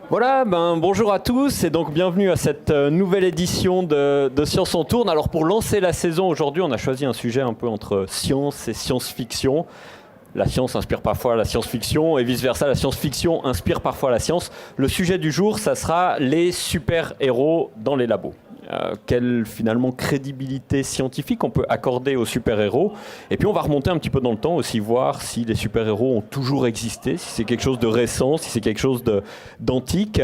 Voilà, bonjour à tous et donc bienvenue à cette nouvelle édition de Science on tourne. Alors pour lancer la saison aujourd'hui, on a choisi un sujet un peu entre science et science-fiction. La science inspire parfois la science-fiction et vice-versa, la science-fiction inspire parfois la science. Le sujet du jour, ça sera les super-héros dans les labos. Quelle finalement crédibilité scientifique on peut accorder aux super-héros. Et puis on va remonter un petit peu dans le temps aussi, voir si les super-héros ont toujours existé, si c'est quelque chose de récent, si c'est quelque chose d'antique.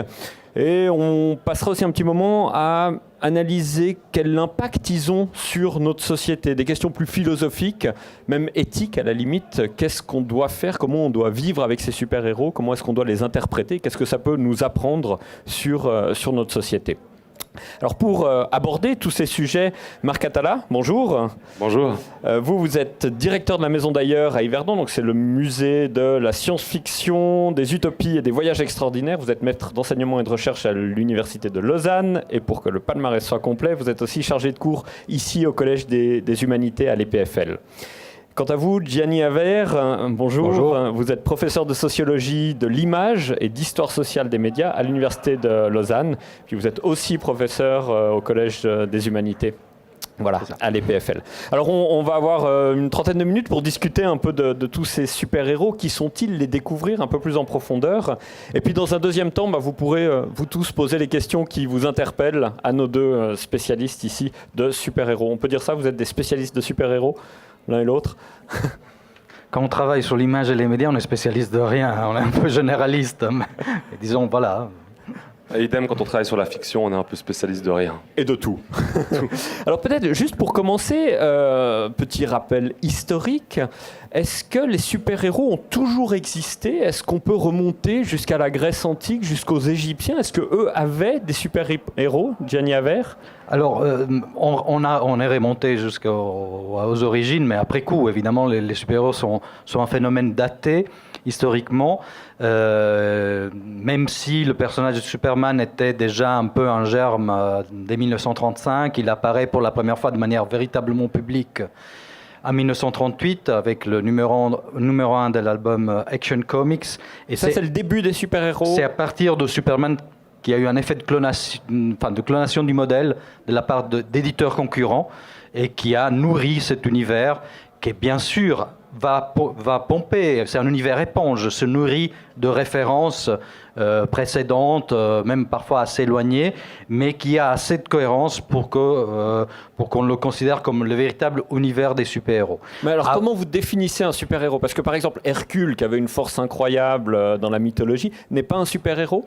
Et on passera aussi un petit moment à analyser quel impact ils ont sur notre société. Des questions plus philosophiques, même éthiques à la limite. Qu'est-ce qu'on doit faire? Comment on doit vivre avec ces super-héros? Comment est-ce qu'on doit les interpréter? Qu'est-ce que ça peut nous apprendre sur notre société? Alors pour aborder tous ces sujets, Marc Atala, bonjour. Bonjour. Vous êtes directeur de la Maison d'Ailleurs à Yverdon, donc c'est le musée de la science-fiction, des utopies et des voyages extraordinaires. Vous êtes maître d'enseignement et de recherche à l'Université de Lausanne, et pour que le palmarès soit complet, vous êtes aussi chargé de cours ici au Collège des Humanités à l'EPFL. Quant à vous, Gianni Haver, bonjour. Bonjour. Vous êtes professeur de sociologie de l'image et d'histoire sociale des médias à l'Université de Lausanne. Puis vous êtes aussi professeur au Collège des Humanités. Voilà, à l'EPFL. Alors on va avoir une trentaine de minutes pour discuter un peu de tous ces super-héros. Qui sont-ils? Les découvrir un peu plus en profondeur. Et puis dans un deuxième temps, vous pourrez vous tous poser les questions qui vous interpellent à nos deux spécialistes ici de super-héros. On peut dire ça, vous êtes des spécialistes de super-héros, l'un et l'autre? Quand on travaille sur l'image et les médias, on est spécialiste de rien, on est un peu généraliste. Mais disons, voilà. Et idem, quand on travaille sur la fiction, on est un peu spécialiste de rien. Et de tout. Alors peut-être juste pour commencer, petit rappel historique, est-ce que les super-héros ont toujours existé? Est-ce qu'on peut remonter jusqu'à la Grèce antique, jusqu'aux Égyptiens? Est-ce qu'eux avaient des super-héros, Gianni Haver? Alors, on est remonté jusqu'aux origines, mais après coup, évidemment, les super-héros sont un phénomène daté, historiquement, même si le personnage de Superman était déjà un peu en germe dès 1935, il apparaît pour la première fois de manière véritablement publique en 1938 avec le numéro 1 de l'album Action Comics. Et ça, c'est le début des super-héros? C'est à partir de Superman qu'il y a eu un effet de clonation du modèle de la part d'éditeurs concurrents et qui a nourri cet univers qui, bien sûr, va pomper. C'est un univers éponge, se nourrit de références précédentes, même parfois assez éloignées, mais qui a assez de cohérence pour qu'on le considère comme le véritable univers des super-héros. Mais alors, comment vous définissez un super-héros? Parce que, par exemple, Hercule, qui avait une force incroyable dans la mythologie, n'est pas un super-héros?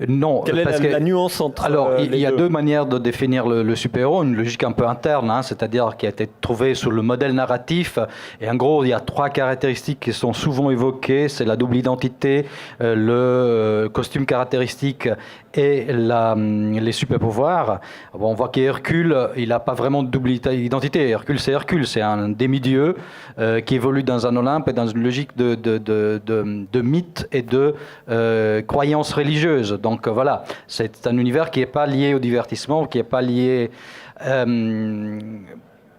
Non. Quelle est la nuance entre Alors, il y a deux deux manières de définir le super-héros. Une logique un peu interne, c'est-à-dire qui a été trouvée sur le modèle narratif. Et en gros, il y a trois caractéristiques qui sont souvent évoquées. C'est la double identité, le costume caractéristique et les super-pouvoirs. Bon, on voit qu'Hercule, il n'a pas vraiment de double identité. Hercule, c'est un demi-dieu qui évolue dans un Olympe et dans une logique de mythe et de croyances religieuses. Donc voilà, c'est un univers qui n'est pas lié au divertissement, qui n'est pas lié...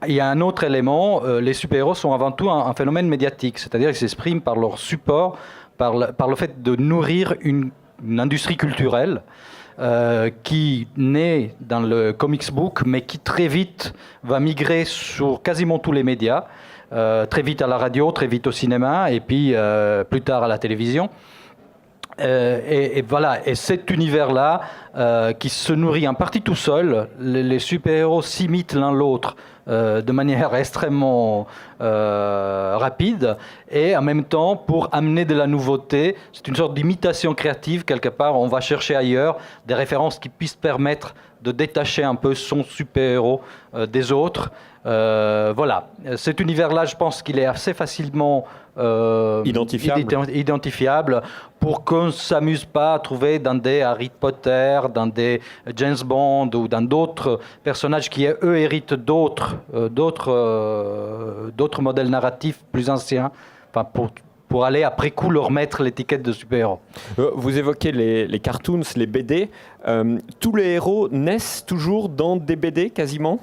Il y a un autre élément, les super-héros sont avant tout un phénomène médiatique, c'est-à-dire qu'ils s'expriment par leur support, par le fait de nourrir une industrie culturelle qui naît dans le comics book, mais qui très vite va migrer sur quasiment tous les médias, très vite à la radio, très vite au cinéma, et puis plus tard à la télévision. Et voilà, et cet univers-là, qui se nourrit en partie tout seul, les super-héros s'imitent l'un l'autre de manière extrêmement rapide, et en même temps, pour amener de la nouveauté, c'est une sorte d'imitation créative, quelque part, on va chercher ailleurs des références qui puissent permettre de détacher un peu son super-héros des autres. Voilà, cet univers-là, je pense qu'il est assez facilement identifiable pour qu'on ne s'amuse pas à trouver dans des Harry Potter, dans des James Bond ou dans d'autres personnages qui, eux, héritent d'autres modèles narratifs plus anciens, enfin, pour aller après coup leur mettre l'étiquette de super-héros. Vous évoquez les cartoons, les BD. Tous les héros naissent toujours dans des BD quasiment?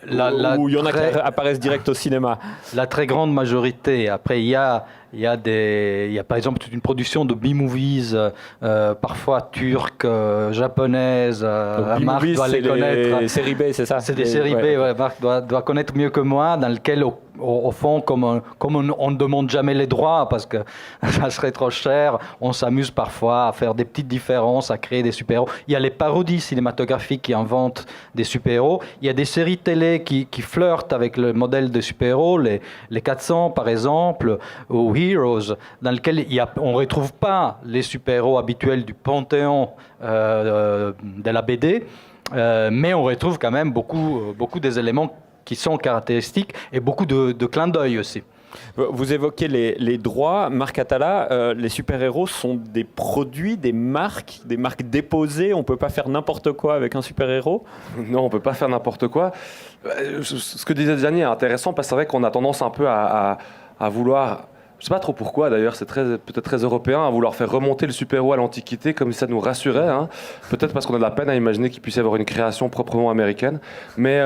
Ou il y en a qui apparaissent direct au cinéma? La très grande majorité. Après, il y a Il y a par exemple toute une production de B-movies, parfois turques, japonaises. Marc doit les connaître. Les séries B, c'est ça? C'est des séries B, ouais, Marc doit connaître mieux que moi, dans lesquelles, au fond, comme on ne demande jamais les droits parce que ça serait trop cher, on s'amuse parfois à faire des petites différences, à créer des super-héros. Il y a les parodies cinématographiques qui inventent des super-héros. Il y a des séries télé qui flirtent avec le modèle de super-héros, les 400 par exemple, ou Heroes, dans lesquels on ne retrouve pas les super-héros habituels du panthéon de la BD, mais on retrouve quand même beaucoup des éléments qui sont caractéristiques et beaucoup de clins d'œil aussi. Vous évoquez les droits. Marc Atala, les super-héros sont des produits, des marques déposées. On ne peut pas faire n'importe quoi avec un super-héros? Non, on ne peut pas faire n'importe quoi. Ce que disait Gianni est intéressant parce que c'est vrai qu'on a tendance un peu à vouloir... Je ne sais pas trop pourquoi d'ailleurs, c'est peut-être très européen à vouloir faire remonter le super-héros à l'Antiquité comme si ça nous rassurait. Hein. Peut-être parce qu'on a de la peine à imaginer qu'il puisse y avoir une création proprement américaine. Mais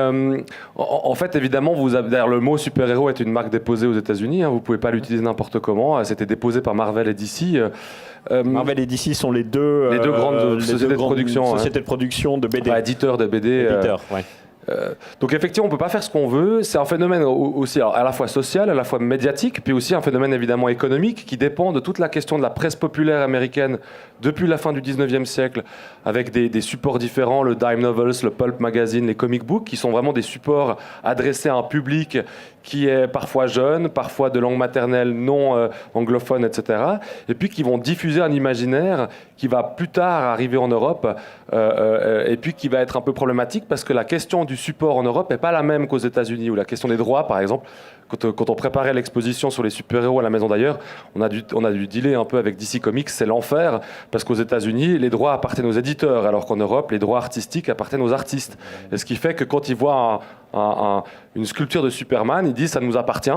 en fait, évidemment, derrière le mot super-héros est une marque déposée aux États-Unis. Hein. Vous ne pouvez pas l'utiliser n'importe comment. C'était déposé par Marvel et DC. Marvel et DC sont les deux grandes sociétés de production de BD. Éditeurs de BD. Éditeurs, ouais. Donc effectivement, on ne peut pas faire ce qu'on veut. C'est un phénomène aussi à la fois social, à la fois médiatique, puis aussi un phénomène évidemment économique qui dépend de toute la question de la presse populaire américaine depuis la fin du 19e siècle, avec des supports différents, le dime novels, le pulp magazine, les comic books, qui sont vraiment des supports adressés à un public qui est parfois jeune, parfois de langue maternelle non anglophone, etc. Et puis qui vont diffuser un imaginaire qui va plus tard arriver en Europe et puis qui va être un peu problématique parce que la question du support en Europe n'est pas la même qu'aux États-Unis, où la question des droits, par exemple, quand on préparait l'exposition sur les super-héros à la Maison d'Ailleurs, on a dû dealer un peu avec DC Comics, c'est l'enfer, parce qu'aux États-Unis, les droits appartiennent aux éditeurs, alors qu'en Europe, les droits artistiques appartiennent aux artistes. Et ce qui fait que quand ils voient une sculpture de Superman, ils disent ça nous appartient.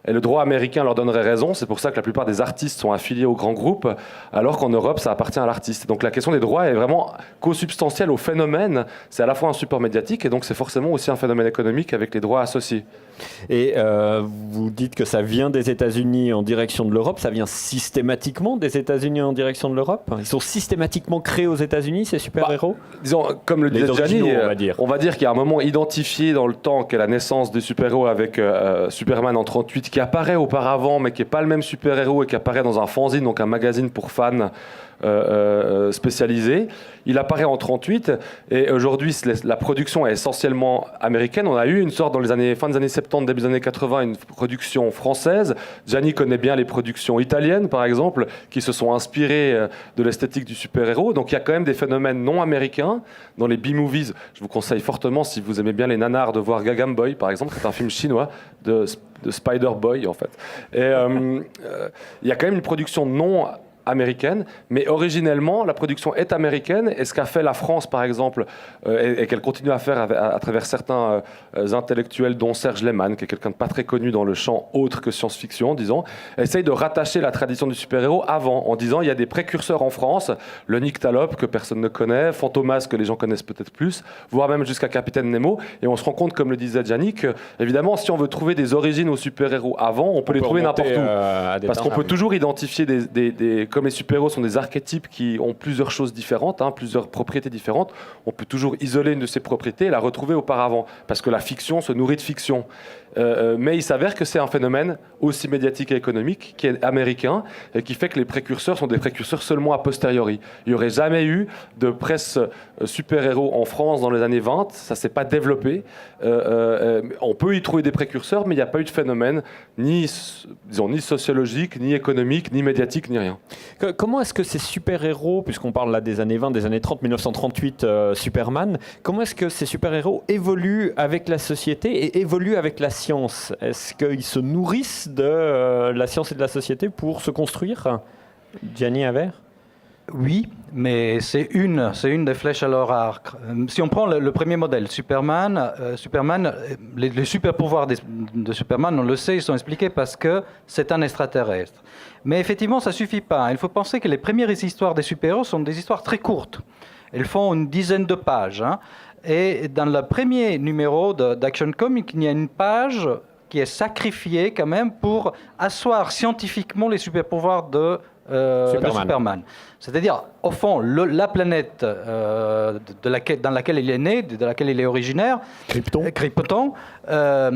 Et le droit américain leur donnerait raison, c'est pour ça que la plupart des artistes sont affiliés aux grands groupes, alors qu'en Europe, ça appartient à l'artiste. Donc la question des droits est vraiment co-substantielle au phénomène, c'est à la fois un support médiatique, et donc c'est forcément aussi un phénomène économique avec les droits associés. Et vous dites que ça vient des États-Unis en direction de l'Europe, ça vient systématiquement des États-Unis en direction de l'Europe? Ils sont systématiquement créés aux États-Unis, ces super-héros? Disons, comme le disait Gianni, on va dire qu'il y a un moment identifié dans le temps qu'est la naissance des super-héros avec Superman en 1938, qui apparaît auparavant, mais qui n'est pas le même super-héros et qui apparaît dans un fanzine, donc un magazine pour fans spécialisé. Il apparaît en 1938 et aujourd'hui la production est essentiellement américaine. On a eu une sorte dans les fin des années 70, début des années 80, une production française. Gianni connaît bien les productions italiennes par exemple, qui se sont inspirées de l'esthétique du super-héros. Donc il y a quand même des phénomènes non américains dans les B-movies. Je vous conseille fortement, si vous aimez bien les nanars, de voir Gagam Boy par exemple, c'est un film chinois de Spider-Boy en fait. Et il y a quand même une production non américaine, mais originellement la production est américaine, et ce qu'a fait la France par exemple et qu'elle continue à faire à travers certains intellectuels dont Serge Lehmann, qui est quelqu'un de pas très connu dans le champ autre que science-fiction, disons, essaye de rattacher la tradition du super-héros avant, en disant il y a des précurseurs en France, le Nyctalope que personne ne connaît, Fantomas que les gens connaissent peut-être plus, voire même jusqu'à Capitaine Nemo, et on se rend compte, comme le disait Gianni, que évidemment si on veut trouver des origines aux super-héros avant, on peut les trouver n'importe où, parce qu'on peut toujours identifier comme les super-héros sont des archétypes qui ont plusieurs choses différentes, plusieurs propriétés différentes, on peut toujours isoler une de ces propriétés et la retrouver auparavant, parce que la fiction se nourrit de fiction. Mais il s'avère que c'est un phénomène aussi médiatique et économique qui est américain et qui fait que les précurseurs sont des précurseurs seulement a posteriori. Il n'y aurait jamais eu de presse super-héros en France dans les années 20, ça ne s'est pas développé. On peut y trouver des précurseurs, mais il n'y a pas eu de phénomène ni sociologique, ni économique, ni médiatique, ni rien. Comment est-ce que ces super-héros, puisqu'on parle là des années 20, des années 30, 1938, Superman, comment est-ce que ces super-héros évoluent avec la société et évoluent avec la science? Est-ce qu'ils se nourrissent de la science et de la société pour se construire? Gianni Haver? Oui, mais c'est une des flèches à leur arc. Si on prend le premier modèle, Superman, les super-pouvoirs de Superman, on le sait, ils sont expliqués parce que c'est un extraterrestre. Mais effectivement, ça ne suffit pas. Il faut penser que les premières histoires des super-héros sont des histoires très courtes. Elles font une dizaine de pages. Et dans le premier numéro d'Action Comics, il y a une page qui est sacrifié quand même pour asseoir scientifiquement les super-pouvoirs de Superman. C'est-à-dire, au fond, la planète dans laquelle il est né, de laquelle il est originaire, Krypton, a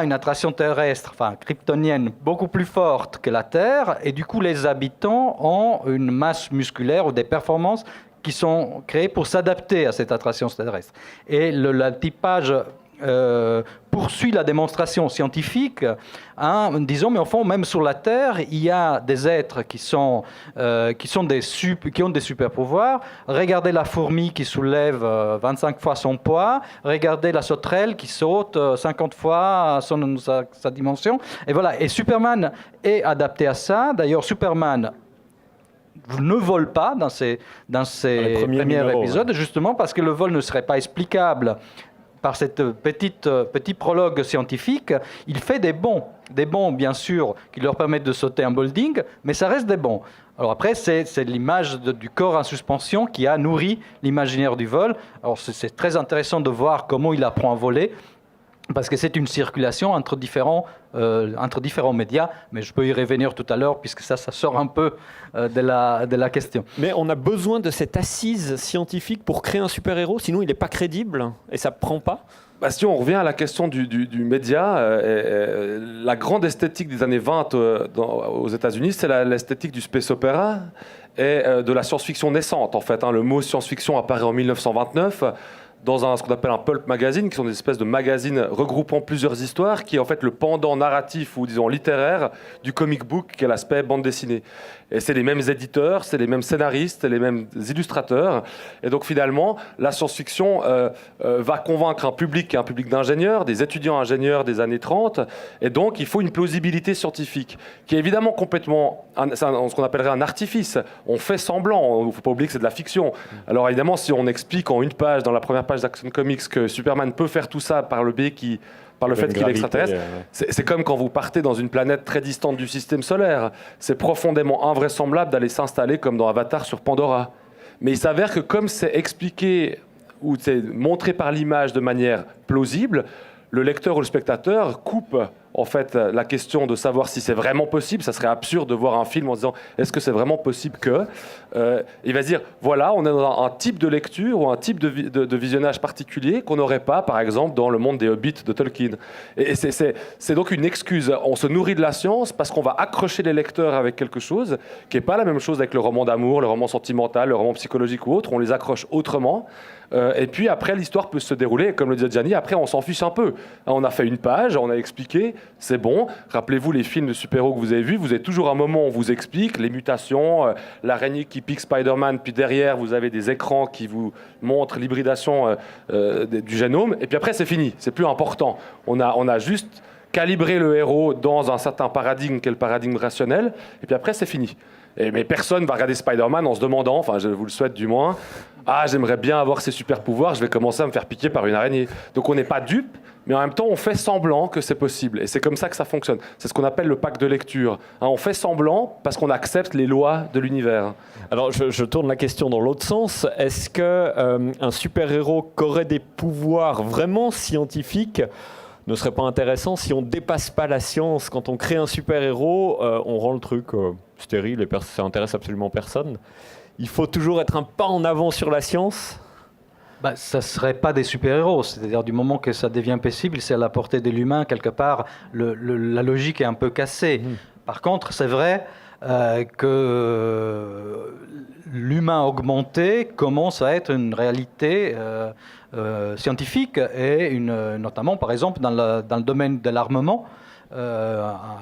une attraction terrestre, kryptonienne, beaucoup plus forte que la Terre, et du coup, les habitants ont une masse musculaire ou des performances qui sont créées pour s'adapter à cette attraction terrestre. Et le typage poursuit la démonstration scientifique en disant, mais au fond, même sur la Terre, il y a des êtres qui ont des super-pouvoirs. Regardez la fourmi qui soulève 25 fois son poids. Regardez la sauterelle qui saute 50 fois sa dimension. Et voilà. Et Superman est adapté à ça. D'ailleurs, Superman ne vole pas dans ces premiers épisodes, justement parce que le vol ne serait pas explicable par cette petit prologue scientifique. Il fait des bonds bien sûr, qui leur permettent de sauter un building, mais ça reste des bonds. Alors après, c'est l'image du corps en suspension qui a nourri l'imaginaire du vol. Alors c'est très intéressant de voir comment il apprend à voler, parce que c'est une circulation entre différents médias, mais je peux y revenir tout à l'heure, puisque ça sort un peu de la question. Mais on a besoin de cette assise scientifique pour créer un super-héros, sinon il n'est pas crédible, et ça ne prend pas. Si on revient à la question du média, la grande esthétique des années 20 aux États-Unis, c'est l'esthétique du space opera et de la science-fiction naissante, en fait. Le mot science-fiction apparaît en 1929 dans ce qu'on appelle un pulp magazine, qui sont des espèces de magazines regroupant plusieurs histoires, qui est en fait le pendant narratif ou disons littéraire du comic book, qui est l'aspect bande dessinée. Et c'est les mêmes éditeurs, c'est les mêmes scénaristes, les mêmes illustrateurs. Et donc finalement, la science-fiction va convaincre un public d'ingénieurs, des étudiants ingénieurs des années 30. Et donc il faut une plausibilité scientifique, qui est évidemment complètement ce qu'on appellerait un artifice. On fait semblant, il ne faut pas oublier que c'est de la fiction. Alors évidemment, si on explique en une page, dans la première page d'Action Comics, que Superman peut faire tout ça par le fait qu'il est extraterrestre, c'est comme quand vous partez dans une planète très distante du système solaire. C'est profondément invraisemblable d'aller s'installer comme dans Avatar sur Pandora. Mais il s'avère que comme c'est expliqué ou c'est montré par l'image de manière plausible, le lecteur ou le spectateur coupe en fait la question de savoir si c'est vraiment possible. Ça serait absurde de voir un film en disant est-ce que c'est vraiment possible que il va se dire voilà, on est dans un type de lecture ou un type de visionnage particulier qu'on n'aurait pas par exemple dans le monde des Hobbits de Tolkien. Et c'est donc une excuse. On se nourrit de la science parce qu'on va accrocher les lecteurs avec quelque chose qui n'est pas la même chose avec le roman d'amour, le roman sentimental, le roman psychologique ou autre. On les accroche autrement. Et puis après, l'histoire peut se dérouler, comme le disait Gianni, après on s'en fiche un peu. On a fait une page, on a expliqué, c'est bon. Rappelez-vous les films de super-héros que vous avez vus, vous avez toujours un moment où on vous explique les mutations, l'araignée qui pique Spider-Man, puis derrière vous avez des écrans qui vous montrent l'hybridation du génome, et puis après c'est fini, c'est plus important. On a juste calibré le héros dans un certain paradigme, qui est le paradigme rationnel, et puis après c'est fini. Mais personne va regarder Spider-Man en se demandant, enfin je vous le souhaite du moins, j'aimerais bien avoir ces super pouvoirs, je vais commencer à me faire piquer par une araignée. Donc on n'est pas dupe, mais en même temps on fait semblant que c'est possible. Et c'est comme ça que ça fonctionne. C'est ce qu'on appelle le pack de lecture. On fait semblant parce qu'on accepte les lois de l'univers. Alors je tourne la question dans l'autre sens. Est-ce qu'un super-héros qui aurait des pouvoirs vraiment scientifiques ne serait pas intéressant si on ne dépasse pas la science? Quand on crée un super-héros, on rend le truc stérile et ça n'intéresse absolument personne. Il faut toujours être un pas en avant sur la science. Ça ne serait pas des super-héros. C'est-à-dire du moment que ça devient possible, c'est à la portée de l'humain, quelque part, la logique est un peu cassée. Par contre, c'est vrai que l'humain augmenté commence à être une réalité scientifique, et notamment, par exemple, dans le domaine de l'armement.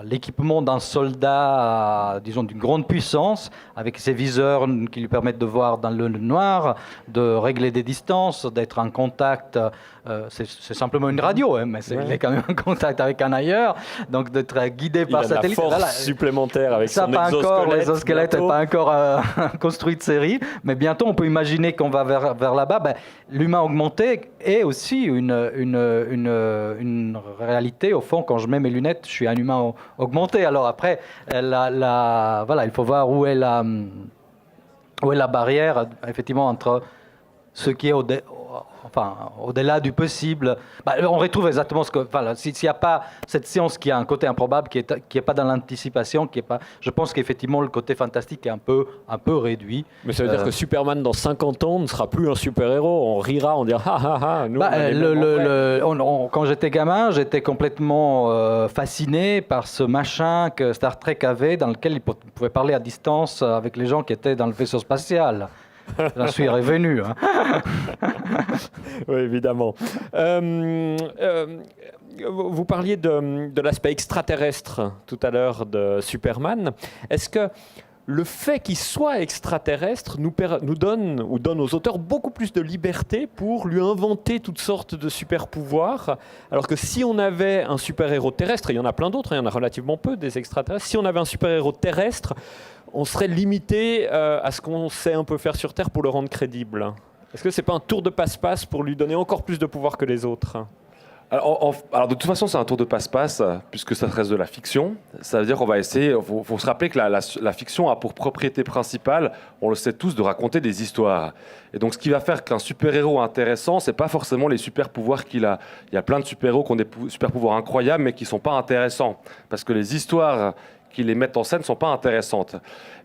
L'équipement d'un soldat, disons, d'une grande puissance, avec ses viseurs qui lui permettent de voir dans le noir, de régler des distances, d'être en contact. C'est simplement une radio, mais il est quand même en contact avec un ailleurs, donc d'être guidé par satellite. Il a la force supplémentaire avec son exosquelette. L'exosquelette n'est pas encore construit de série, mais bientôt on peut imaginer qu'on va vers là-bas. L'humain augmenté est aussi une réalité. Au fond, quand je mets mes lunettes, je suis un humain augmenté. Alors après, voilà, il faut voir où est la barrière, effectivement, entre ce qui est enfin, au-delà du possible. On retrouve exactement ce que... Voilà, s'il n'y a pas cette science qui a un côté improbable, qui est pas dans l'anticipation, je pense qu'effectivement, le côté fantastique est un peu réduit. Mais ça veut dire que Superman, dans 50 ans, ne sera plus un super-héros. On rira, on dira « Ah, ah, ah !» Quand j'étais gamin, j'étais complètement fasciné par ce machin que Star Trek avait, dans lequel il pouvait parler à distance avec les gens qui étaient dans le vaisseau spatial. J'en suis revenu. Hein. Oui, évidemment. Vous parliez de l'aspect extraterrestre tout à l'heure de Superman. Est-ce que le fait qu'il soit extraterrestre nous donne aux auteurs beaucoup plus de liberté pour lui inventer toutes sortes de super-pouvoirs, alors que si on avait un super-héros terrestre, et il y en a plein d'autres, il y en a relativement peu des extraterrestres, si on avait un super-héros terrestre, on serait limité à ce qu'on sait un peu faire sur Terre pour le rendre crédible. Est-ce que c'est pas un tour de passe-passe pour lui donner encore plus de pouvoir que les autres ? Alors, de toute façon, c'est un tour de passe-passe, puisque ça reste de la fiction. Ça veut dire qu'on va essayer... Il faut se rappeler que la fiction a pour propriété principale, on le sait tous, de raconter des histoires. Et donc, ce qui va faire qu'un super-héros intéressant, c'est pas forcément les super-pouvoirs qu'il a. Il y a plein de super-héros qui ont des super-pouvoirs incroyables, mais qui sont pas intéressants. Parce que les histoires qui les mettent en scène ne sont pas intéressantes.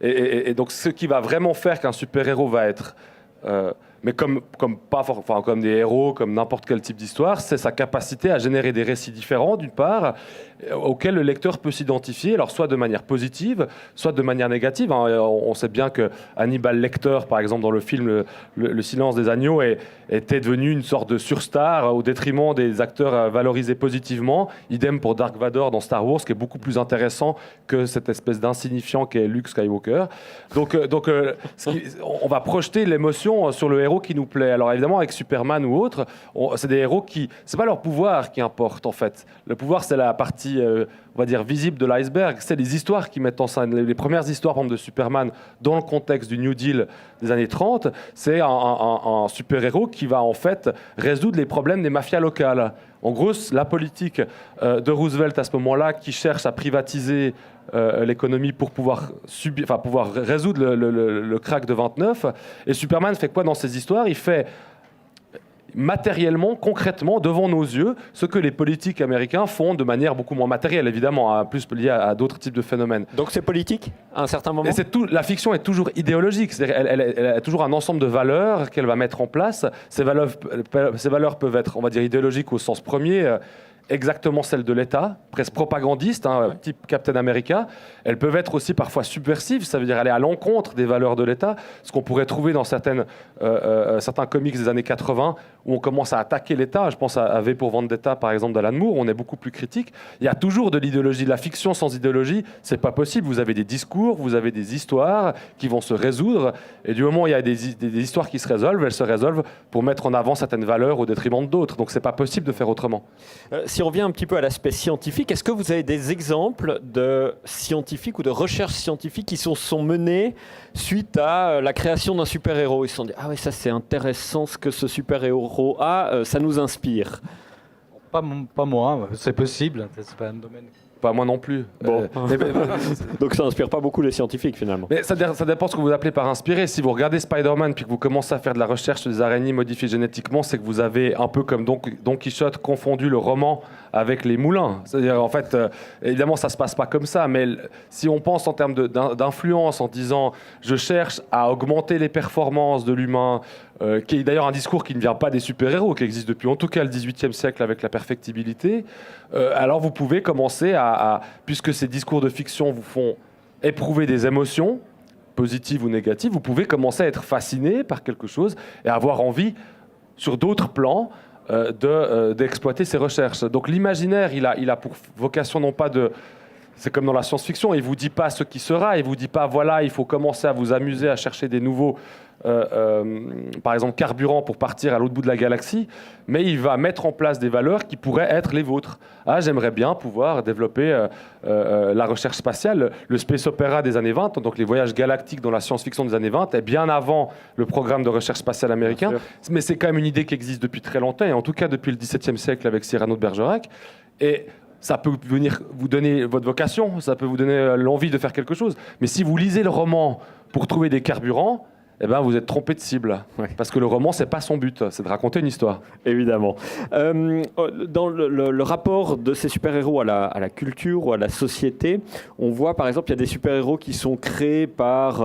Et donc, ce qui va vraiment faire qu'un super-héros va être... mais comme des héros, comme n'importe quel type d'histoire, c'est sa capacité à générer des récits différents, d'une part, auxquels le lecteur peut s'identifier, alors soit de manière positive, soit de manière négative. On sait bien que Hannibal Lecter, par exemple, dans le film Le Silence des agneaux, était devenu une sorte de surstar au détriment des acteurs valorisés positivement. Idem pour Dark Vador dans Star Wars, qui est beaucoup plus intéressant que cette espèce d'insignifiant qu'est Luke Skywalker. Donc, on va projeter l'émotion sur le héros qui nous plaît. Alors évidemment, avec Superman ou autre, c'est des héros qui... C'est pas leur pouvoir qui importe, en fait. Le pouvoir, c'est la partie, on va dire, visible de l'iceberg. C'est les histoires qui mettent en scène. Les premières histoires, par exemple, de Superman, dans le contexte du New Deal des années 30, c'est un super-héros qui va, en fait, résoudre les problèmes des mafias locales. En gros, la politique de Roosevelt, à ce moment-là, qui cherche à privatiser l'économie pour pouvoir résoudre le crack de 29. Et Superman fait quoi dans ces histoires ? Il fait matériellement, concrètement, devant nos yeux, ce que les politiques américains font de manière beaucoup moins matérielle, évidemment, plus liée à d'autres types de phénomènes. Donc c'est politique, à un certain moment ? La fiction est toujours idéologique, c'est-à-dire elle a toujours un ensemble de valeurs qu'elle va mettre en place. Ces valeurs peuvent être, on va dire, idéologiques au sens premier, exactement celles de l'État, presque propagandistes, type Captain America. Elles peuvent être aussi parfois subversives, ça veut dire aller à l'encontre des valeurs de l'État, ce qu'on pourrait trouver dans certains comics des années 80, où on commence à attaquer l'État. Je pense à V pour Vendetta, par exemple, d'Alan Moore, où on est beaucoup plus critique. Il y a toujours de l'idéologie. La fiction sans idéologie, c'est pas possible. Vous avez des discours, vous avez des histoires qui vont se résoudre, et du moment où il y a des histoires qui se résolvent, elles se résolvent pour mettre en avant certaines valeurs au détriment d'autres. Donc c'est pas possible de faire autrement. Si on revient un petit peu à l'aspect scientifique, est-ce que vous avez des exemples de scientifiques ou de recherches scientifiques qui sont menées suite à la création d'un super-héros ? Ils se sont dit « Ah oui, ça c'est intéressant ce que ce super-héros a, ça nous inspire ». Pas moi, c'est possible, c'est pas un domaine... Pas moi non plus. Bon. Donc ça n'inspire pas beaucoup les scientifiques finalement. Mais ça dépend ce que vous appelez par inspirer. Si vous regardez Spider-Man puis que vous commencez à faire de la recherche sur des araignées modifiées génétiquement, c'est que vous avez un peu comme Don Quichotte confondu le roman avec les moulins. C'est-à-dire en fait, évidemment ça se passe pas comme ça, mais si on pense en termes d'influence, en disant je cherche à augmenter les performances de l'humain, qui est d'ailleurs un discours qui ne vient pas des super-héros, qui existe depuis en tout cas le XVIIIe siècle avec la perfectibilité, alors vous pouvez commencer puisque ces discours de fiction vous font éprouver des émotions, positives ou négatives, vous pouvez commencer à être fasciné par quelque chose et avoir envie, sur d'autres plans, d'exploiter ces recherches. Donc l'imaginaire, il a pour vocation non pas de... C'est comme dans la science-fiction, il ne vous dit pas ce qui sera, il ne vous dit pas, voilà, il faut commencer à vous amuser à chercher des nouveaux, par exemple, carburants pour partir à l'autre bout de la galaxie, mais il va mettre en place des valeurs qui pourraient être les vôtres. Ah, j'aimerais bien pouvoir développer la recherche spatiale. Le space opéra des années 20, donc les voyages galactiques dans la science-fiction des années 20, est bien avant le programme de recherche spatiale américain, mais c'est quand même une idée qui existe depuis très longtemps, et en tout cas depuis le XVIIe siècle avec Cyrano de Bergerac. Et ça peut venir vous donner votre vocation, ça peut vous donner l'envie de faire quelque chose. Mais si vous lisez le roman pour trouver des carburants, eh ben, vous êtes trompé de cible. Ouais. Parce que le roman, c'est pas son but, c'est de raconter une histoire. Évidemment. Dans le rapport de ces super-héros à la culture ou à la société, on voit par exemple il y a des super-héros qui sont créés par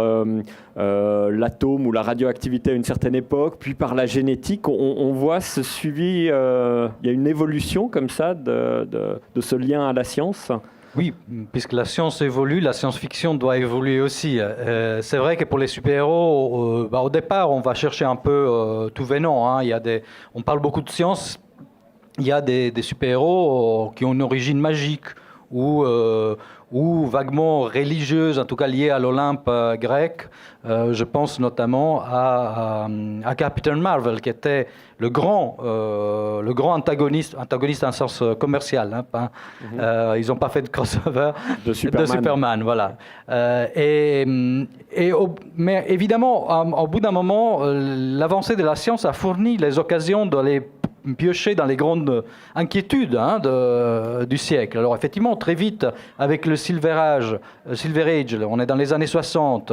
l'atome ou la radioactivité à une certaine époque, puis par la génétique. On voit ce suivi, il y a une évolution comme ça de ce lien à la science. Oui, puisque la science évolue, la science-fiction doit évoluer aussi. C'est vrai que pour les super-héros, au départ, on va chercher un peu tout venant. Hein. On parle beaucoup de science. Il y a des super-héros qui ont une origine magique ou vaguement religieuse, en tout cas liée à l'Olympe grec. Je pense notamment à Captain Marvel, qui était le grand antagoniste en sens commercial. Hein, ils n'ont pas fait de crossover de Superman, voilà. Mais évidemment, au bout d'un moment, l'avancée de la science a fourni les occasions d'aller piocher dans les grandes inquiétudes du siècle. Alors effectivement, très vite, avec le Silver Age, on est dans les années 60,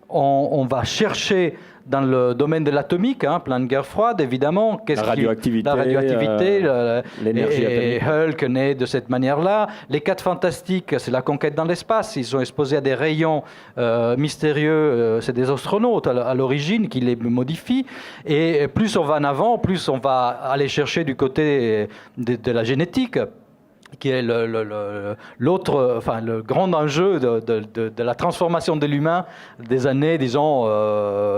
on va chercher dans le domaine de l'atomique, plein de guerre froide, évidemment. La radioactivité, l'énergie atomique. Hulk naît de cette manière-là. Les 4 Fantastiques, c'est la conquête dans l'espace. Ils sont exposés à des rayons mystérieux. C'est des astronautes à l'origine qui les modifient. Et plus on va en avant, plus on va aller chercher du côté de la génétique, qui est le grand enjeu de la transformation de l'humain des années, disons,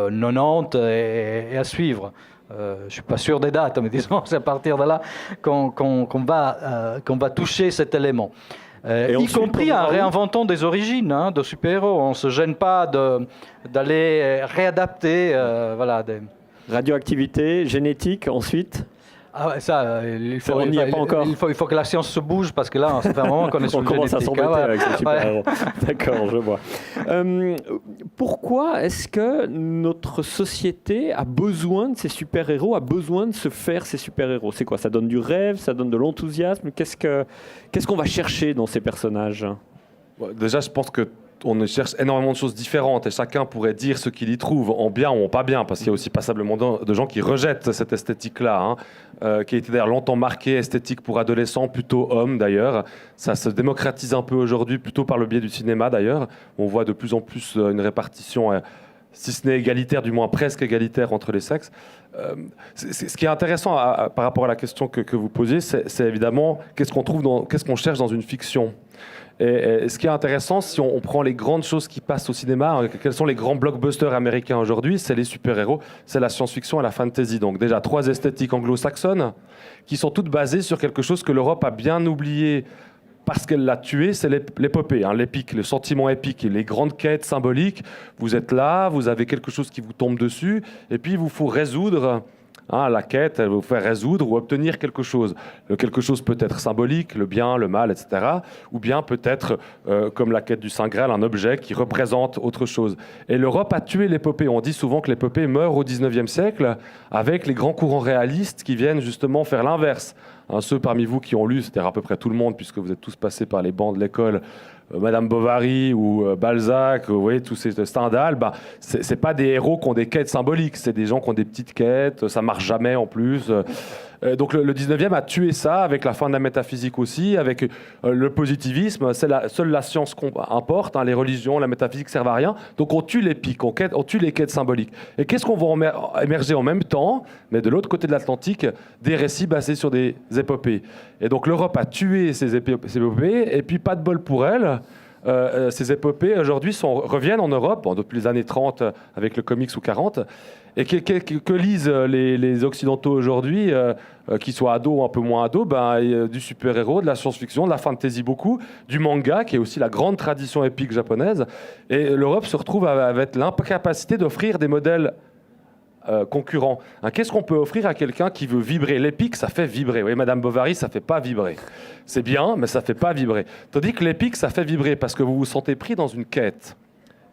90 et à suivre. Je ne suis pas sûr des dates, mais disons, c'est à partir de là qu'on va toucher cet élément. Y compris en réinventant des origines de super-héros. On ne se gêne pas d'aller réadapter. Radioactivité, génétique, ensuite. Ah ouais, ça, il faut que la science se bouge, parce que là, ça fait un moment qu'on est sur le commence à s'embêter avec ces super-héros. Ouais. D'accord, je vois. Pourquoi est-ce que notre société a besoin de ces super-héros, a besoin de se faire ces super-héros? C'est quoi? Ça donne du rêve, ça donne de l'enthousiasme? Qu'est-ce qu'on va chercher dans ces personnages? Déjà, je pense qu'on cherche énormément de choses différentes et chacun pourrait dire ce qu'il y trouve en bien ou en pas bien, parce qu'il y a aussi passablement de gens qui rejettent cette esthétique-là, qui a été d'ailleurs longtemps marquée, esthétique pour adolescents, plutôt hommes d'ailleurs. Ça se démocratise un peu aujourd'hui, plutôt par le biais du cinéma d'ailleurs. On voit de plus en plus une répartition, si ce n'est égalitaire, du moins presque égalitaire entre les sexes. Ce qui est intéressant par rapport à la question que vous posiez, c'est évidemment qu'est-ce qu'on cherche dans une fiction. Et ce qui est intéressant, si on prend les grandes choses qui passent au cinéma, quels sont les grands blockbusters américains aujourd'hui? C'est les super-héros, c'est la science-fiction et la fantasy. Donc déjà 3 esthétiques anglo-saxonnes qui sont toutes basées sur quelque chose que l'Europe a bien oublié parce qu'elle l'a tué, c'est l'épopée, l'épique, le sentiment épique, les grandes quêtes symboliques. Vous êtes là, vous avez quelque chose qui vous tombe dessus, et puis il vous faut résoudre. La quête, elle va vous faire résoudre ou obtenir quelque chose. Le quelque chose peut être symbolique, le bien, le mal, etc. Ou bien peut-être, comme la quête du Saint Graal, un objet qui représente autre chose. Et l'Europe a tué l'épopée. On dit souvent que l'épopée meurt au XIXe siècle avec les grands courants réalistes qui viennent justement faire l'inverse. Ceux parmi vous qui ont lu, c'est-à-dire à peu près tout le monde, puisque vous êtes tous passés par les bancs de l'école, Madame Bovary ou Balzac, vous voyez, tous ces Stendhal, c'est pas des héros qui ont des quêtes symboliques, c'est des gens qui ont des petites quêtes, ça marche jamais en plus. Donc le 19e a tué ça, avec la fin de la métaphysique aussi, avec le positivisme, seule la science importe, les religions, la métaphysique servent à rien, donc on tue l'épique, on tue les quêtes symboliques. Et qu'est-ce qu'on va émerger en même temps, mais de l'autre côté de l'Atlantique, des récits basés sur des épopées. Et donc l'Europe a tué ces épopées, et puis pas de bol pour elle. Ces épopées aujourd'hui reviennent en Europe, depuis les années 30 avec le comics ou 40. Et que lisent les Occidentaux aujourd'hui, qu'ils soient ados ou un peu moins ados? Du super-héros, de la science-fiction, de la fantasy beaucoup, du manga, qui est aussi la grande tradition épique japonaise. Et l'Europe se retrouve avec l'incapacité d'offrir des modèles concurrents. Qu'est-ce qu'on peut offrir à quelqu'un qui veut vibrer? L'épique, ça fait vibrer. Oui, Madame Bovary, ça fait pas vibrer. C'est bien, mais ça fait pas vibrer. Tandis que l'épique, ça fait vibrer parce que vous vous sentez pris dans une quête.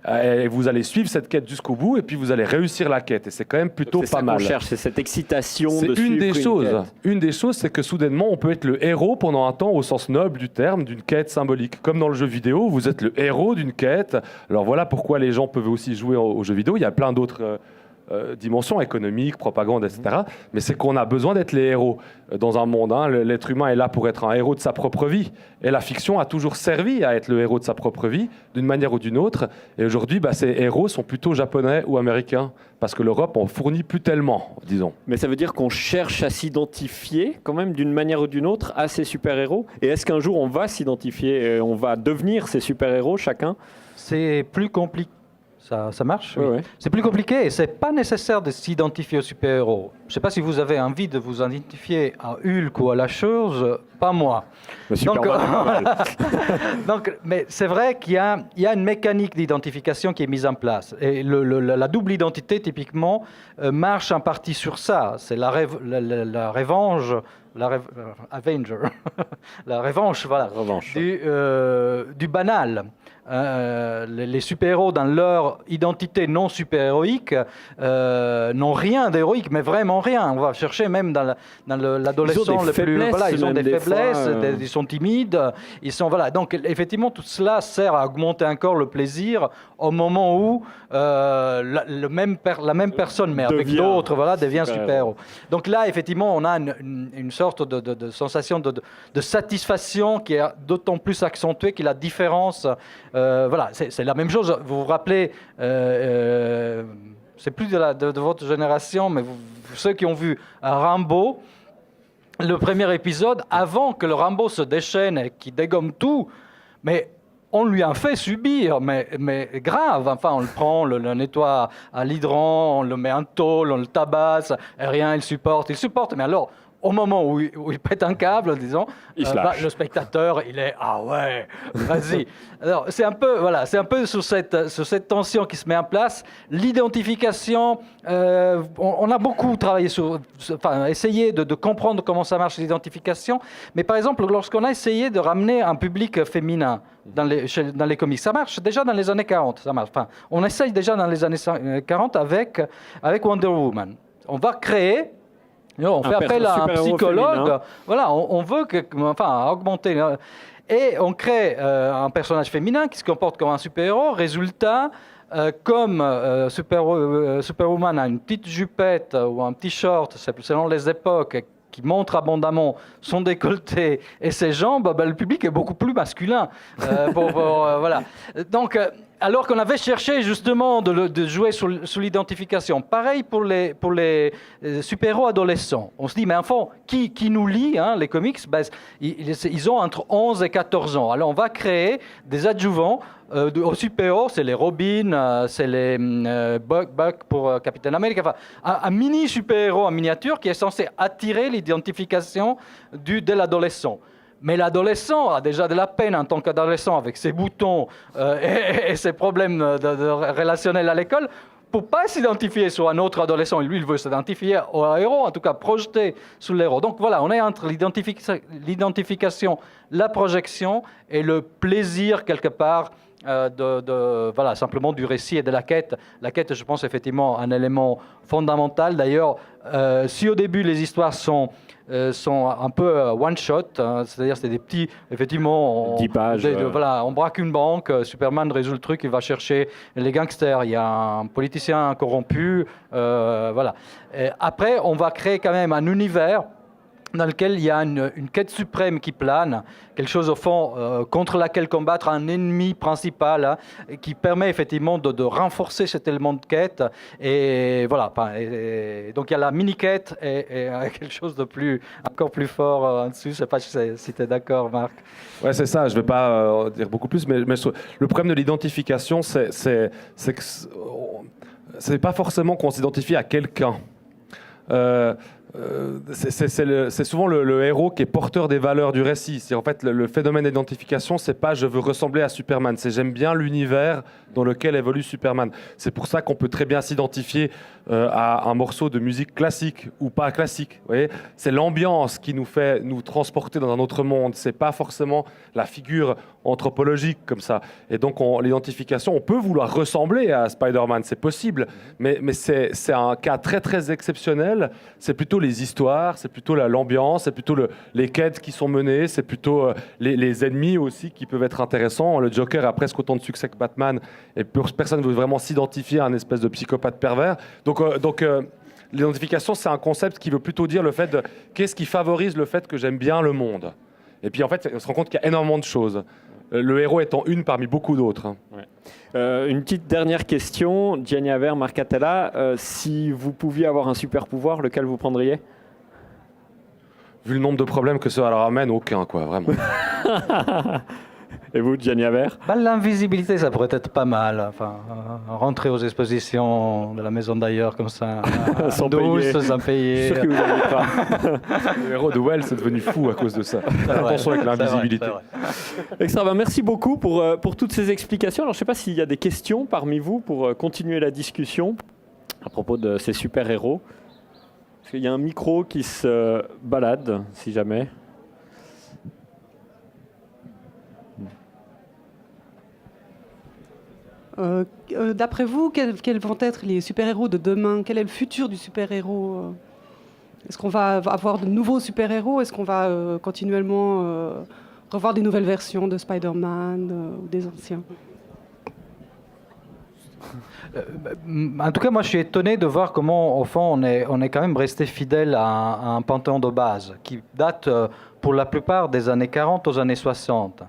Et vous allez suivre cette quête jusqu'au bout et puis vous allez réussir la quête. Et c'est quand même plutôt pas mal. C'est ça qu'on cherche, c'est cette excitation c'est de suivre une des choses. quête. Une des choses, c'est que soudainement, on peut être le héros pendant un temps au sens noble du terme, d'une quête symbolique. Comme dans le jeu vidéo, vous êtes le héros d'une quête. Alors voilà pourquoi les gens peuvent aussi jouer aux jeux vidéo. Il y a plein d'autres dimensions économiques, propagande, etc. Mais c'est qu'on a besoin d'être les héros dans un monde. L'être humain est là pour être un héros de sa propre vie. Et la fiction a toujours servi à être le héros de sa propre vie, d'une manière ou d'une autre. Et aujourd'hui, ces héros sont plutôt japonais ou américains, parce que l'Europe en fournit plus tellement, disons. Mais ça veut dire qu'on cherche à s'identifier, quand même, d'une manière ou d'une autre, à ces super-héros. Et est-ce qu'un jour, on va s'identifier, on va devenir ces super-héros, chacun ? C'est plus compliqué. Ça marche, oui. Ouais. C'est plus compliqué et c'est pas nécessaire de s'identifier aux super-héros. Je ne sais pas si vous avez envie de vous identifier à Hulk ou à la chose, pas moi. Donc, mais c'est vrai qu'il y a une mécanique d'identification qui est mise en place. Et la double identité, typiquement, marche en partie sur ça. C'est la revanche. Avenger. La revanche, voilà. Revanche. Du banal. Les super-héros, dans leur identité non super-héroïque, n'ont rien d'héroïque, mais vraiment rien. On va chercher même dans l'adolescent le plus... Voilà, ils ont des faiblesses, ils sont timides, ils sont... Voilà. Donc, effectivement, tout cela sert à augmenter encore le plaisir au moment où la même personne, mais avec d'autres, devient super-héros. Donc là, effectivement, on a une sorte de sensation de satisfaction qui est d'autant plus accentuée que la différence... c'est la même chose. Vous vous rappelez, c'est plus de votre génération, mais ceux qui ont vu Rambo, le premier épisode, avant que le Rambo se déchaîne et qu'il dégomme tout, mais on lui a fait subir, mais grave. Enfin, on le prend, on le nettoie à l'hydrant, on le met en tôle, on le tabasse, et rien, il supporte, mais alors... Au moment où il pète un câble, disons, le spectateur, il est « Ah ouais, vas-y ». Alors, c'est un peu sur cette tension qui se met en place. L'identification, on a beaucoup travaillé essayé de comprendre comment ça marche l'identification. Mais par exemple, lorsqu'on a essayé de ramener un public féminin dans les comics, ça marche déjà dans les années 40. Ça marche. Enfin, on essaye déjà dans les années 40 avec Wonder Woman. On va créer... On fait appel à un psychologue. Féminin. Voilà, on veut augmenter. Et on crée un personnage féminin qui se comporte comme un super-héros. Résultat, comme Superwoman a une petite jupette ou un petit short, selon les époques, qui montre abondamment son décolleté et ses jambes, le public est beaucoup plus masculin. Voilà. Donc, alors qu'on avait cherché justement de jouer sur l'identification. Pareil pour les super-héros adolescents. On se dit, mais enfin, qui nous lit les comics, ils ont entre 11 et 14 ans. Alors on va créer des adjuvants aux super-héros, c'est les Robin, c'est les Buck pour Captain America. Enfin, un mini super-héros en miniature qui est censé attirer l'identification de l'adolescent. Mais l'adolescent a déjà de la peine en tant qu'adolescent avec ses boutons et ses problèmes relationnels à l'école pour pas s'identifier sur un autre adolescent. Lui, il veut s'identifier au héros, en tout cas projeter sur l'héros. Donc voilà, on est entre l'identification, la projection et le plaisir quelque part simplement du récit et de la quête. La quête, je pense, effectivement, un élément fondamental. D'ailleurs, si au début les histoires sont un peu one-shot, c'est-à-dire c'est des petits, effectivement, 10 pages. On braque une banque, Superman résout le truc, il va chercher les gangsters, il y a un politicien corrompu, Et après, on va créer quand même un univers dans lequel il y a une quête suprême qui plane, quelque chose au fond contre laquelle combattre un ennemi principal, qui permet effectivement de renforcer cet élément de quête. Et voilà. Donc il y a la mini-quête et quelque chose de encore plus fort en dessous. Je ne sais pas si tu es d'accord, Marc. Ouais, c'est ça. Je ne vais pas dire beaucoup plus, mais le problème de l'identification, c'est que c'est pas forcément qu'on s'identifie à quelqu'un. c'est souvent le héros qui est porteur des valeurs du récit. En fait, le phénomène d'identification, c'est pas je veux ressembler à Superman, c'est j'aime bien l'univers dans lequel évolue Superman. C'est pour ça qu'on peut très bien s'identifier à un morceau de musique classique ou pas classique. Vous voyez, c'est l'ambiance qui nous fait nous transporter dans un autre monde. C'est pas forcément la figure anthropologique comme ça. Et donc l'identification, on peut vouloir ressembler à Spider-Man, c'est possible, mais c'est un cas très très exceptionnel. C'est plutôt les histoires, c'est plutôt l'ambiance, c'est plutôt les quêtes qui sont menées, c'est plutôt les ennemis aussi qui peuvent être intéressants. Le Joker a presque autant de succès que Batman et personne ne veut vraiment s'identifier à un espèce de psychopathe pervers. Donc l'identification, c'est un concept qui veut plutôt dire le fait de qu'est-ce qui favorise le fait que j'aime bien le monde. Et puis en fait, on se rend compte qu'il y a énormément de choses. Le héros étant une parmi beaucoup d'autres. Hein. Ouais. Une petite dernière question, Gianni Aver, Marcatella. Si vous pouviez avoir un super pouvoir, lequel vous prendriez ? Vu le nombre de problèmes que ça leur amène, aucun, quoi, vraiment. Et vous, Gianni Aver ? L'invisibilité, ça pourrait être pas mal. Enfin, rentrer aux expositions de la maison d'ailleurs comme ça, sans douce, payer. Sans payer. Je suis sûr que vous n'avez pas. Le héros de Wells est devenu fou à cause de ça. Attention avec l'invisibilité. Extra, ben merci beaucoup pour toutes ces explications. Alors, je ne sais pas s'il y a des questions parmi vous pour continuer la discussion à propos de ces super-héros. Parce qu'il y a un micro qui se balade, si jamais. D'après vous, quels vont être les super-héros de demain ? Quel est le futur du super-héros ? Est-ce qu'on va avoir de nouveaux super-héros ? Est-ce qu'on va continuellement revoir des nouvelles versions de Spider-Man ou des anciens ? En tout cas, moi, je suis étonné de voir comment, au fond, on est quand même resté fidèle à un panthéon de base qui date pour la plupart des années 40 aux années 60.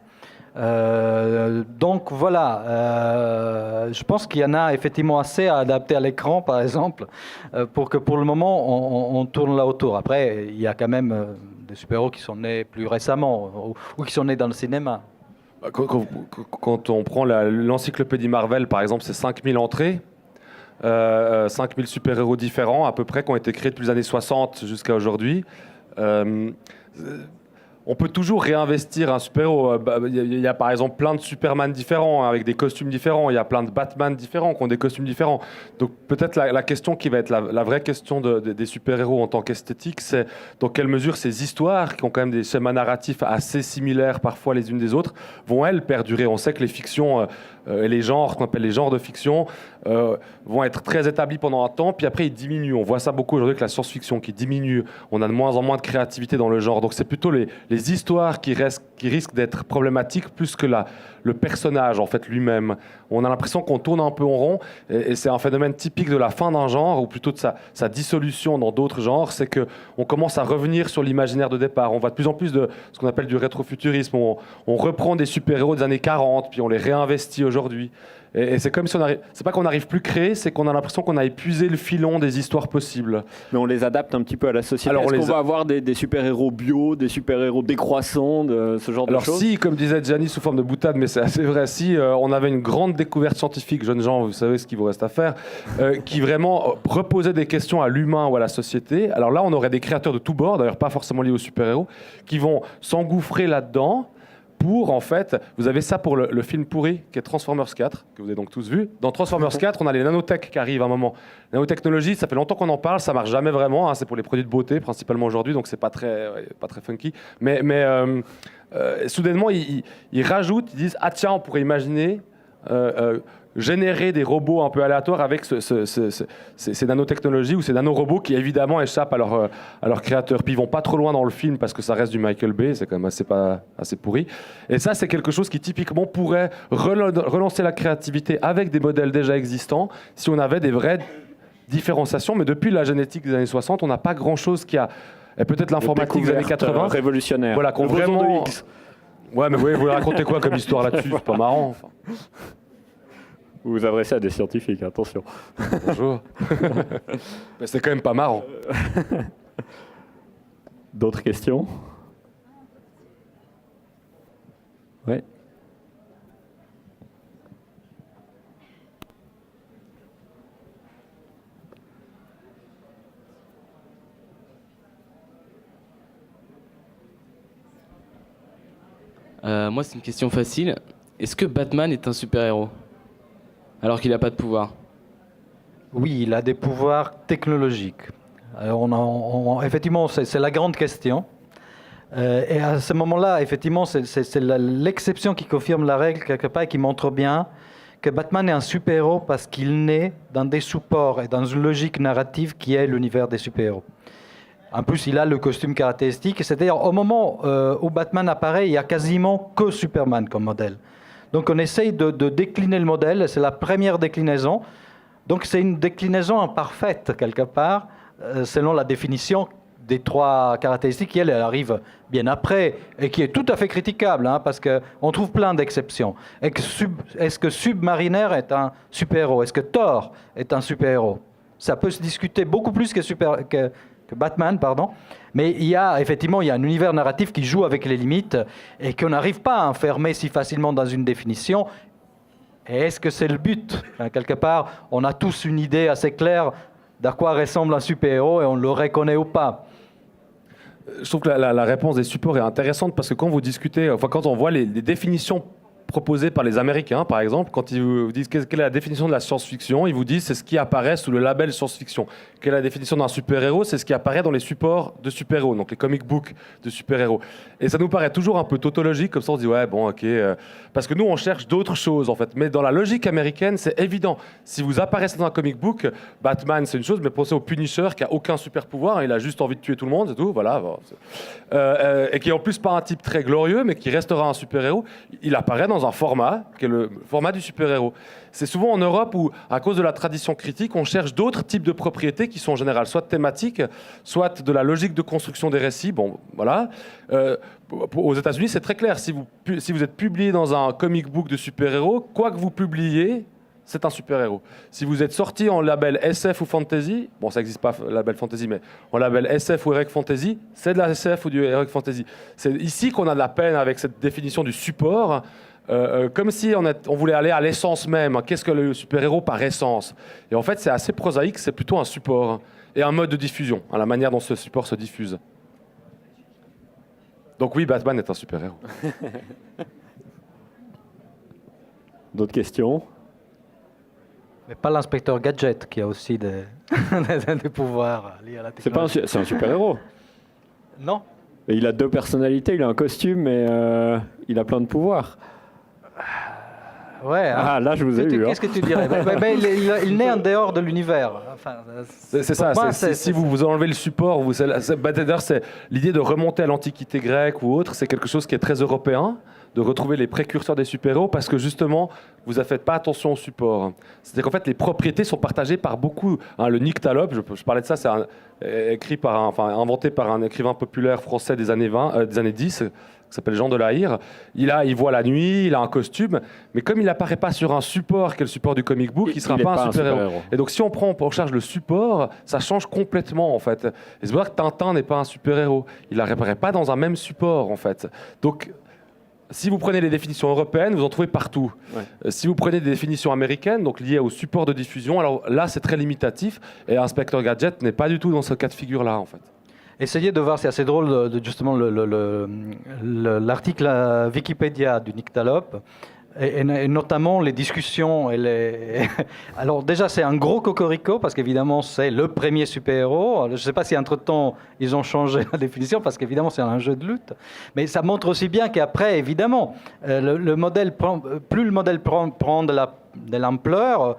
Donc voilà, je pense qu'il y en a effectivement assez à adapter à l'écran, par exemple, pour que pour le moment on tourne là autour. Après, il y a quand même des super-héros qui sont nés plus récemment ou qui sont nés dans le cinéma. Quand on prend l'encyclopédie Marvel, par exemple, c'est 5000 entrées, 5000 super-héros différents à peu près qui ont été créés depuis les années 60 jusqu'à aujourd'hui. On peut toujours réinvestir un super-héros. Il y a par exemple plein de Superman différents, avec des costumes différents. Il y a plein de Batman différents qui ont des costumes différents. Donc peut-être la question qui va être la vraie question des super-héros en tant qu'esthétique, c'est dans quelle mesure ces histoires, qui ont quand même des schémas narratifs assez similaires parfois les unes des autres, vont elles perdurer. On sait que les fictions et les genres, qu'on appelle les genres de fiction, vont être très établis pendant un temps, puis après ils diminuent. On voit ça beaucoup aujourd'hui avec la science-fiction qui diminue. On a de moins en moins de créativité dans le genre. Donc c'est plutôt les histoires qui risquent d'être problématiques plus que le personnage en fait lui-même. On a l'impression qu'on tourne un peu en rond, et c'est un phénomène typique de la fin d'un genre, ou plutôt de sa dissolution dans d'autres genres, c'est qu'on commence à revenir sur l'imaginaire de départ. On va de plus en plus de ce qu'on appelle du rétrofuturisme. On reprend des super-héros des années 40, puis on les réinvestit aujourd'hui. Et c'est comme si c'est pas qu'on n'arrive plus à créer, c'est qu'on a l'impression qu'on a épuisé le filon des histoires possibles. Mais on les adapte un petit peu à la société. Alors, est-ce qu'on va avoir des super-héros bio, des super-héros décroissants, ce genre de choses ? Alors si, comme disait Gianni sous forme de boutade, mais c'est assez vrai, si on avait une grande découverte scientifique, jeunes gens, vous savez ce qu'il vous reste à faire, qui vraiment reposait des questions à l'humain ou à la société, alors là on aurait des créateurs de tous bords, d'ailleurs pas forcément liés aux super-héros, qui vont s'engouffrer là-dedans, pour, en fait, vous avez ça pour le film pourri qui est Transformers 4, que vous avez donc tous vu. Dans Transformers 4, on a les nanotech qui arrivent à un moment. La nanotechnologie, ça fait longtemps qu'on en parle, ça marche jamais vraiment, hein, c'est pour les produits de beauté principalement aujourd'hui, donc c'est pas très funky. Mais soudainement, ils rajoutent, ils disent « Ah tiens, on pourrait imaginer générer des robots un peu aléatoires avec ces nanotechnologies ou ces nanorobots qui évidemment échappent à leur créateur. Puis ils vont pas trop loin dans le film parce que ça reste du Michael Bay, c'est quand même assez pourri. Et ça, c'est quelque chose qui typiquement pourrait relancer la créativité avec des modèles déjà existants si on avait des vraies différenciations. Mais depuis la génétique des années 60, on n'a pas grand-chose qui a... Et peut-être l'informatique des années 80. Révolutionnaire. Voilà, qu'on vraiment... Ouais, mais vous voulez raconter quoi comme histoire là-dessus ? C'est pas marrant. Enfin. Vous vous adressez à des scientifiques, attention. Bonjour. Mais c'est quand même pas marrant. D'autres questions ? Ouais. Moi, c'est une question facile. Est-ce que Batman est un super-héros alors qu'il n'a pas de pouvoir? Oui, il a des pouvoirs technologiques. Effectivement, c'est la grande question. Et à ce moment-là, effectivement, c'est l'exception qui confirme la règle quelque part et qui montre bien que Batman est un super-héros parce qu'il naît dans des supports et dans une logique narrative qui est l'univers des super-héros. En plus, il a le costume caractéristique, c'est-à-dire au moment où Batman apparaît, il n'y a quasiment que Superman comme modèle. Donc on essaye de décliner le modèle, c'est la première déclinaison. Donc c'est une déclinaison imparfaite quelque part, selon la définition des 3 caractéristiques qui, elle arrive bien après, et qui est tout à fait critiquable, hein, parce qu'on trouve plein d'exceptions. Est-ce que Submariner est un super-héros? Est-ce que Thor est un super-héros? Ça peut se discuter beaucoup plus que Batman, pardon. Mais il y a un univers narratif qui joue avec les limites et qu'on n'arrive pas à enfermer si facilement dans une définition. Et est-ce que c'est le but? Quelque part, on a tous une idée assez claire d'à quoi ressemble un super-héros et on le reconnaît ou pas. Je trouve que la réponse des supports est intéressante parce que quand vous discutez, quand on voit les définitions proposées par les Américains, par exemple, quand ils vous disent quelle est la définition de la science-fiction, ils vous disent c'est ce qui apparaît sous le label science-fiction. Quelle est la définition d'un super-héros? C'est ce qui apparaît dans les supports de super-héros, donc les comic books de super-héros. Et ça nous paraît toujours un peu tautologique, comme ça on se dit ouais bon ok, parce que nous on cherche d'autres choses en fait. Mais dans la logique américaine, c'est évident. Si vous apparaissez dans un comic book, Batman c'est une chose, mais pensez au Punisher qui a aucun super pouvoir, il a juste envie de tuer tout le monde, c'est tout, voilà. Et qui est en plus pas un type très glorieux, mais qui restera un super-héros. Il apparaît dans un format qui est le format du super-héros. C'est souvent en Europe où, à cause de la tradition critique, on cherche d'autres types de propriétés qui sont en général soit thématiques, soit de la logique de construction des récits. Bon, voilà. Aux États-Unis, c'est très clair. Si vous êtes publié dans un comic book de super-héros, quoi que vous publiez, c'est un super-héros. Si vous êtes sorti en label SF ou fantasy, bon, ça n'existe pas, label fantasy, mais en label SF ou Heroic Fantasy, c'est de la SF ou du Heroic Fantasy. C'est ici qu'on a de la peine avec cette définition du support, comme si on voulait aller à l'essence même. Qu'est-ce que le super-héros par essence? Et en fait, c'est assez prosaïque, c'est plutôt un support et un mode de diffusion, la manière dont ce support se diffuse. Donc oui, Batman est un super-héros. D'autres questions? Mais pas l'inspecteur Gadget qui a aussi des pouvoirs liés à la technologie. C'est un super-héros. Non. Et il a 2 personnalités, il a un costume et il a plein de pouvoirs. Ouais. Ah, là, je vous ai eu. Qu'est-ce que tu dirais? Il naît en dehors de l'univers. Enfin, c'est ça. Si vous enlevez le support, d'ailleurs, c'est l'idée de remonter à l'Antiquité grecque ou autre, c'est quelque chose qui est très européen, de retrouver les précurseurs des super-héros, parce que justement, vous ne faites pas attention au support. C'est-à-dire qu'en fait, les propriétés sont partagées par beaucoup. Le nyctalope, je parlais de ça, c'est inventé par un écrivain populaire français des années 10, qui s'appelle Jean de la Hire. Il voit la nuit, il a un costume, mais comme il n'apparaît pas sur un support, qui est le support du comic book, il ne sera pas un super-héros. Et donc si on prend en charge le support, ça change complètement en fait. Et c'est pour ça que Tintin n'est pas un super-héros. Il n'apparaît pas dans un même support en fait. Donc si vous prenez les définitions européennes, vous en trouvez partout. Ouais. Si vous prenez des définitions américaines, donc liées au support de diffusion, alors là c'est très limitatif, et Inspector Gadget n'est pas du tout dans ce cas de figure-là en fait. Essayez de voir, c'est assez drôle, justement, l'article Wikipédia du nyctalope, et notamment les discussions. Alors déjà, c'est un gros cocorico, parce qu'évidemment, c'est le premier super-héros. Je ne sais pas si, entre-temps, ils ont changé la définition, parce qu'évidemment, c'est un jeu de lutte. Mais ça montre aussi bien qu'après, évidemment, plus le modèle prend de l'ampleur,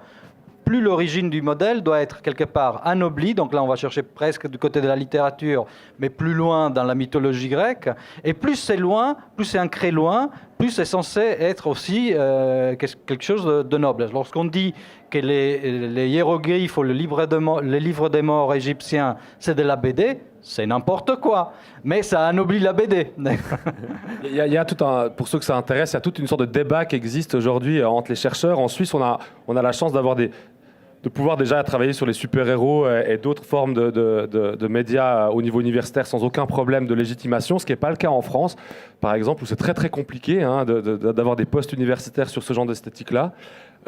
plus l'origine du modèle doit être quelque part anoblie, donc là on va chercher presque du côté de la littérature, mais plus loin dans la mythologie grecque, et plus c'est loin, plus c'est ancré loin, plus c'est censé être aussi quelque chose de noble. Lorsqu'on dit que les hiéroglyphes ou les livres des morts égyptiens, c'est de la BD, c'est n'importe quoi, mais ça anoblit la BD. Il y a pour ceux que ça intéresse, il y a toute une sorte de débat qui existe aujourd'hui entre les chercheurs. En Suisse, on a la chance d'avoir de pouvoir déjà travailler sur les super-héros et d'autres formes de médias au niveau universitaire sans aucun problème de légitimation, ce qui n'est pas le cas en France, par exemple, où c'est très très compliqué d'avoir des postes universitaires sur ce genre d'esthétique-là.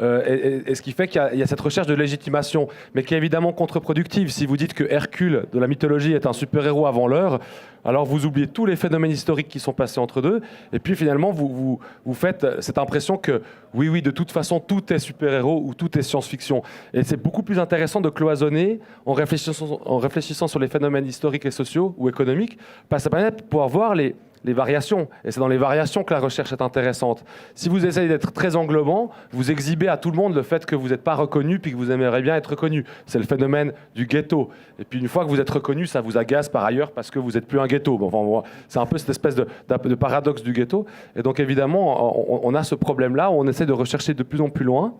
Et ce qui fait qu'il y a cette recherche de légitimation, mais qui est évidemment contre-productive. Si vous dites que Hercule de la mythologie est un super-héros avant l'heure, alors vous oubliez tous les phénomènes historiques qui sont passés entre deux, et puis finalement vous faites cette impression que oui, de toute façon tout est super-héros ou tout est science-fiction. Et c'est beaucoup plus intéressant de cloisonner en réfléchissant sur les phénomènes historiques et sociaux ou économiques, parce que ça permet de pouvoir voir les variations. Et c'est dans les variations que la recherche est intéressante. Si vous essayez d'être très englobant, vous exhibez à tout le monde le fait que vous n'êtes pas reconnu puis que vous aimeriez bien être reconnu. C'est le phénomène du ghetto. Et puis une fois que vous êtes reconnu, ça vous agace par ailleurs parce que vous n'êtes plus un ghetto. Bon, enfin, c'est un peu cette espèce de paradoxe du ghetto. Et donc évidemment, on a ce problème-là où on essaie de rechercher de plus en plus loin.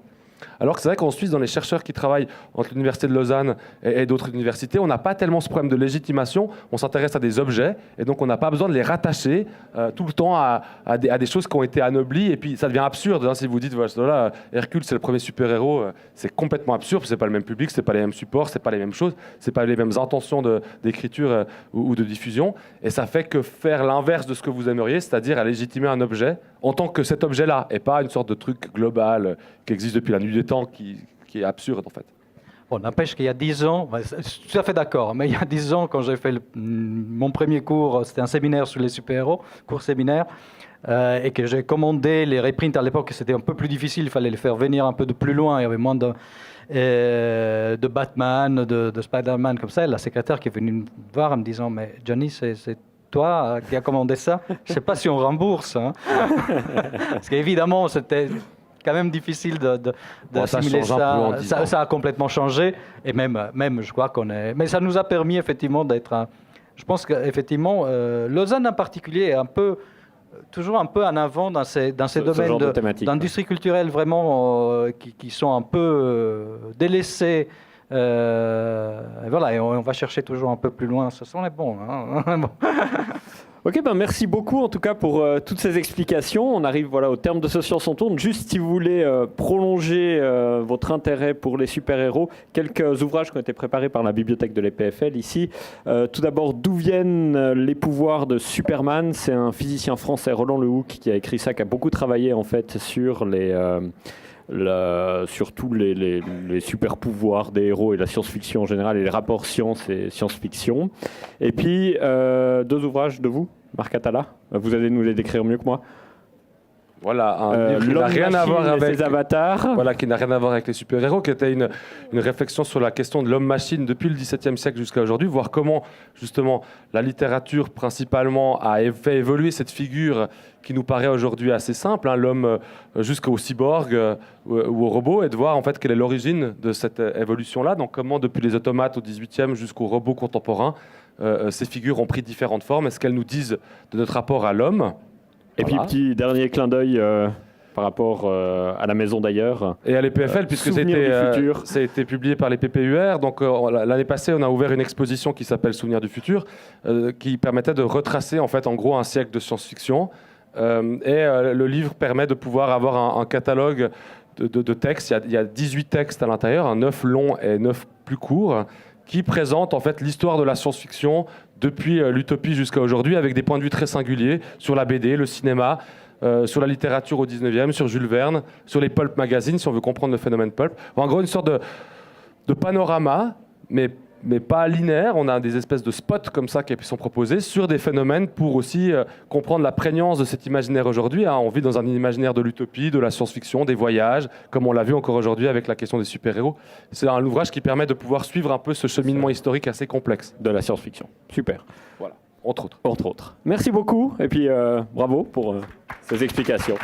Alors que c'est vrai qu'en Suisse, dans les chercheurs qui travaillent entre l'Université de Lausanne et d'autres universités, on n'a pas tellement ce problème de légitimation, on s'intéresse à des objets, et donc on n'a pas besoin de les rattacher tout le temps à des choses qui ont été anoblies, et puis ça devient absurde, si vous dites, voilà, Hercule c'est le premier super-héros, c'est complètement absurde, c'est pas le même public, c'est pas les mêmes supports, c'est pas les mêmes choses, c'est pas les mêmes intentions d'écriture ou de diffusion, et ça fait que faire l'inverse de ce que vous aimeriez, c'est-à-dire à légitimer un objet en tant que cet objet-là, et pas une sorte de truc global qui existe depuis la nuit des temps, qui est absurde en fait. Bon, n'empêche qu'il y a 10 ans, je suis tout à fait d'accord, mais il y a 10 ans, quand j'ai fait mon premier cours, c'était un séminaire sur les super-héros, cours séminaire, et que j'ai commandé les reprints à l'époque, c'était un peu plus difficile, il fallait les faire venir un peu de plus loin, il y avait moins de Batman, de Spider-Man comme ça, et la secrétaire qui est venue me voir en me disant « Mais Johnny, c'est toi qui as commandé ça, je ne sais pas si on rembourse. Hein. » Parce qu'évidemment, c'était quand même difficile d'assimiler ça. Ça a complètement changé. Et même je crois qu'on est... Mais ça nous a permis effectivement d'être... Je pense qu'effectivement, Lausanne en particulier est toujours un peu en avant dans ces domaines d'industrie culturelle vraiment qui sont un peu délaissés. Voilà, et on va chercher toujours un peu plus loin. Ce sont les bons. Hein. Bon. Ok, merci beaucoup en tout cas pour toutes ces explications. On arrive au terme de ce Science on tourne. Juste si vous voulez prolonger votre intérêt pour les super-héros, quelques ouvrages qui ont été préparés par la bibliothèque de l'EPFL ici. Tout d'abord, D'où viennent les pouvoirs de Superman? C'est un physicien français, Roland Lehoucq, qui a écrit ça, qui a beaucoup travaillé en fait sur surtout les super pouvoirs des héros et la science-fiction en général et les rapports science et science-fiction. Et puis, 2 ouvrages de vous, Marc Atala. Vous allez nous les décrire mieux que moi. Voilà, un livre qui n'a rien à voir avec les avatars. Voilà, qui n'a rien à voir avec les super-héros, qui était une réflexion sur la question de l'homme-machine depuis le XVIIe siècle jusqu'à aujourd'hui, voir comment, justement, la littérature, principalement, a fait évoluer cette figure qui nous paraît aujourd'hui assez simple, l'homme jusqu'au cyborg ou au robot, et de voir, en fait, quelle est l'origine de cette évolution-là. Donc, comment, depuis les automates au XVIIIe jusqu'aux robots contemporains, ces figures ont pris différentes formes, et ce qu'elles nous disent de notre rapport à l'homme. Et puis, petit dernier clin d'œil par rapport à la maison d'ailleurs. Et à l'EPFL, puisque ça a été publié par les PPUR. Donc, l'année passée, on a ouvert une exposition qui s'appelle Souvenirs du futur, qui permettait de retracer, en fait, en gros, un siècle de science-fiction. Le livre permet de pouvoir avoir un catalogue de textes. Il y a 18 textes à l'intérieur, 9 longs et 9 plus courts, qui présentent, en fait, l'histoire de la science-fiction depuis l'utopie jusqu'à aujourd'hui, avec des points de vue très singuliers sur la BD, le cinéma, sur la littérature au 19e, sur Jules Verne, sur les pulp magazines, si on veut comprendre le phénomène pulp. En gros, une sorte de panorama, mais pas linéaire. On a des espèces de spots comme ça qui sont proposés sur des phénomènes pour aussi comprendre la prégnance de cet imaginaire aujourd'hui. On vit dans un imaginaire de l'utopie, de la science-fiction, des voyages, comme on l'a vu encore aujourd'hui avec la question des super-héros. C'est un ouvrage qui permet de pouvoir suivre un peu ce cheminement historique assez complexe. De la science-fiction. Super. Voilà, entre autres. Entre autres. Merci beaucoup et puis bravo pour ces explications.